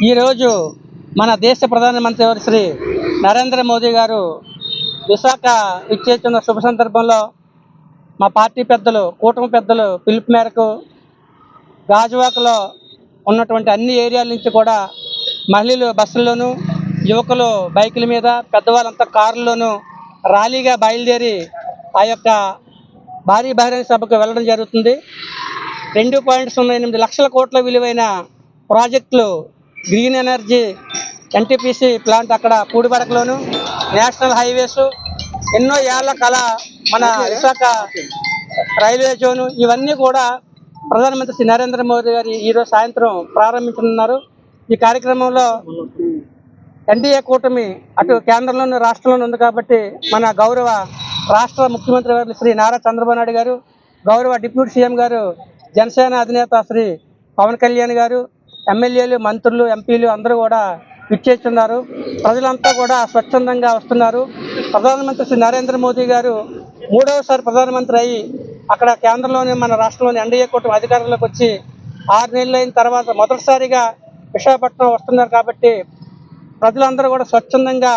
ఈరోజు మన దేశ ప్రధానమంత్రి శ్రీ నరేంద్ర మోదీ గారు విశాఖ ఇచ్చేస్తున్న శుభ సందర్భంలో మా పార్టీ పెద్దలు, కూటమి పెద్దలు పిలుపు మేరకు గాజువాకలో ఉన్నటువంటి అన్ని ఏరియాల నుంచి కూడా మహిళలు బస్సుల్లోనూ, యువకులు బైకుల మీద, పెద్దవాళ్ళంతా కారుల్లోనూ ర్యాలీగా బయలుదేరి ఆ యొక్క భారీ బహిరంగ సభకు వెళ్ళడం జరుగుతుంది. 2.08 లక్షల కోట్ల విలువైన ప్రాజెక్టులు, గ్రీన్ ఎనర్జీ ఎన్టీపీసీ ప్లాంట్ అక్కడ పూడిపడకలోను, నేషనల్ హైవేస్, ఎన్నో ఏళ్ల కళ మన విశాఖ రైల్వే జోను, ఇవన్నీ కూడా ప్రధానమంత్రి శ్రీ నరేంద్ర మోదీ గారు ఈరోజు సాయంత్రం ప్రారంభించనున్నారు. ఈ కార్యక్రమంలో ఎన్డీఏ కూటమి అటు కేంద్రంలోనూ రాష్ట్రంలోనూ ఉంది కాబట్టి మన గౌరవ రాష్ట్ర ముఖ్యమంత్రి గారు శ్రీ నారా చంద్రబాబు నాయుడు గారు, గౌరవ డిప్యూటీ సీఎం గారు, జనసేన అధినేత శ్రీ పవన్ కళ్యాణ్ గారు, ఎమ్మెల్యేలు, మంత్రులు, ఎంపీలు అందరూ కూడా విచ్చేస్తున్నారు. ప్రజలంతా కూడా స్వచ్ఛందంగా వస్తున్నారు. ప్రధానమంత్రి శ్రీ నరేంద్ర మోదీ గారు 3వసారి ప్రధానమంత్రి అయ్యి అక్కడ కేంద్రంలోని మన రాష్ట్రంలోని ఎన్డీఏ కూటమి అధికారంలోకి వచ్చి 6 నెలలు అయిన తర్వాత మొదటిసారిగా విశాఖపట్నం వస్తున్నారు కాబట్టి ప్రజలందరూ కూడా స్వచ్ఛందంగా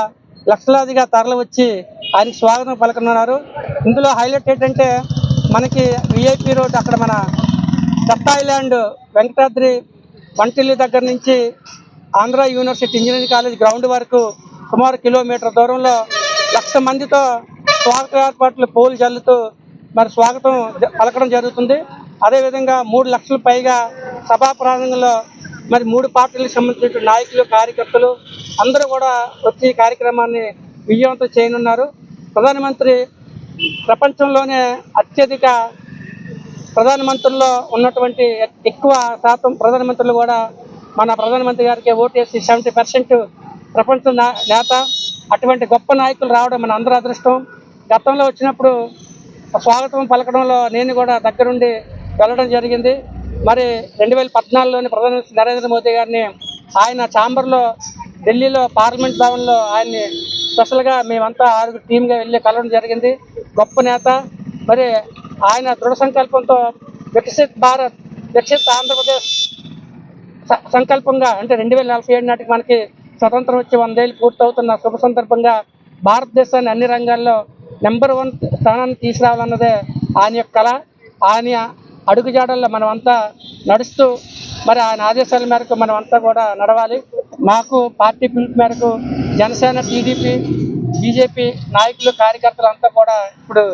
లక్షలాదిగా తరలి వచ్చి ఆయనకి స్వాగతం పలకనున్నారు. ఇందులో హైలైట్ ఏంటంటే మనకి విఐపి రోడ్ అక్కడ మన దత్తా ఐలాండ్, వెంకటాద్రి, వంటిల్లి దగ్గర నుంచి Andhra university engineering college ground వరకు సుమారు కిలోమీటర్ దూరంలో 1,00,000 మందితో స్వాగత ఏర్పాట్లు పూలు జల్లుతూ మరి స్వాగతం పలకడం జరుగుతుంది. అదేవిధంగా 3 లక్షల పైగా సభా ప్రాంగణంలో మరి 3 పార్టీలకు సంబంధించిన నాయకులు, కార్యకర్తలు అందరూ కూడా వచ్చి ఈ కార్యక్రమాన్ని విజయవంతం చేయనున్నారు. ప్రధానమంత్రి ప్రపంచంలోనే అత్యధిక ప్రధానమంత్రుల్లో ఉన్నటువంటి ఎక్కువ శాతం ప్రధానమంత్రులు కూడా మన ప్రధానమంత్రి గారికి ఓటేసి 70% ప్రపంచ నేత, అటువంటి గొప్ప నాయకులు రావడం మన అందరి అదృష్టం. గతంలో వచ్చినప్పుడు స్వాగతం పలకడంలో నేను కూడా దగ్గరుండి వెళ్ళడం జరిగింది. మరి 2014లోని ప్రధానమంత్రి నరేంద్ర మోదీ గారిని ఆయన ఛాంబర్లో ఢిల్లీలో పార్లమెంట్ భవన్లో ఆయన్ని స్పెషల్గా మేమంతా 6 టీమ్గా వెళ్ళి కలవడం జరిగింది. గొప్ప నేత. మరి ఆయన దృఢ సంకల్పంతో వికసిత్ భారత్, వికసిత్ ఆంధ్రప్రదేశ్ సంకల్పంగా అంటే 2047 నాటికి మనకి స్వతంత్రం వచ్చి 100 ఏళ్ళు పూర్తవుతున్న శుభ సందర్భంగా భారతదేశాన్ని అన్ని రంగాల్లో నెంబర్ 1 స్థానాన్ని తీసుకురావాలన్నదే ఆయన యొక్క కళ. ఆయన అడుగుజాడల్లో మనమంతా నడుస్తూ మరి ఆయన ఆదేశాల మేరకు మనమంతా కూడా నడవాలి. మాకు పార్టీ పిలుపు మేరకు జనసేన, టీడీపీ, బీజేపీ నాయకులు, కార్యకర్తలు అంతా కూడా ఇప్పుడు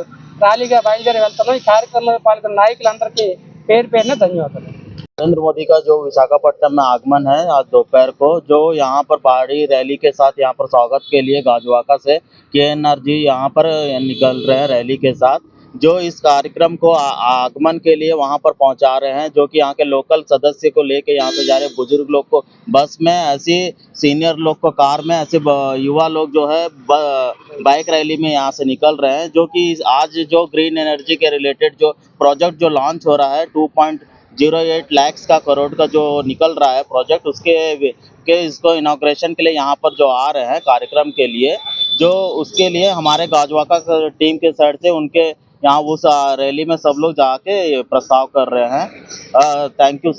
ర్యాలీగా బయలుదేరి వెళ్తున్నాం. ఈ కార్యక్రమంలో పాల్గొన్న నాయకులందరికీ పేరు పేరున ధన్యవాదాలు. नरेंद्र मोदी का जो विशाखापट्टनम में आगमन है आज दोपहर को, जो यहाँ पर पहाड़ी रैली के साथ यहाँ पर स्वागत के लिए गाजवाका से केएनआरजी यहाँ पर निकल रहे हैं रैली के साथ, जो इस कार्यक्रम को आगमन के लिए वहाँ पर पहुँचा रहे हैं, जो कि यहाँ के लोकल सदस्य को लेके यहाँ से जा रहे हैं। बुजुर्ग लोग को बस में, ऐसी सीनियर लोग को कार में, ऐसे युवा लोग जो है बाइक रैली में यहाँ से निकल रहे हैं। जो कि आज जो ग्रीन एनर्जी के रिलेटेड जो प्रोजेक्ट जो लॉन्च हो रहा है 2.08 लाख का करोड़ का जो निकल रहा है प्रोजेक्ट, उसके इसको इनॉग्रेशन के लिए यहाँ पर जो आ रहे हैं कार्यक्रम के लिए, जो उसके लिए हमारे गाजवाका टीम के साइड से उनके यहाँ उस रैली में सब लोग जाके प्रस्ताव कर रहे हैं। Thank you.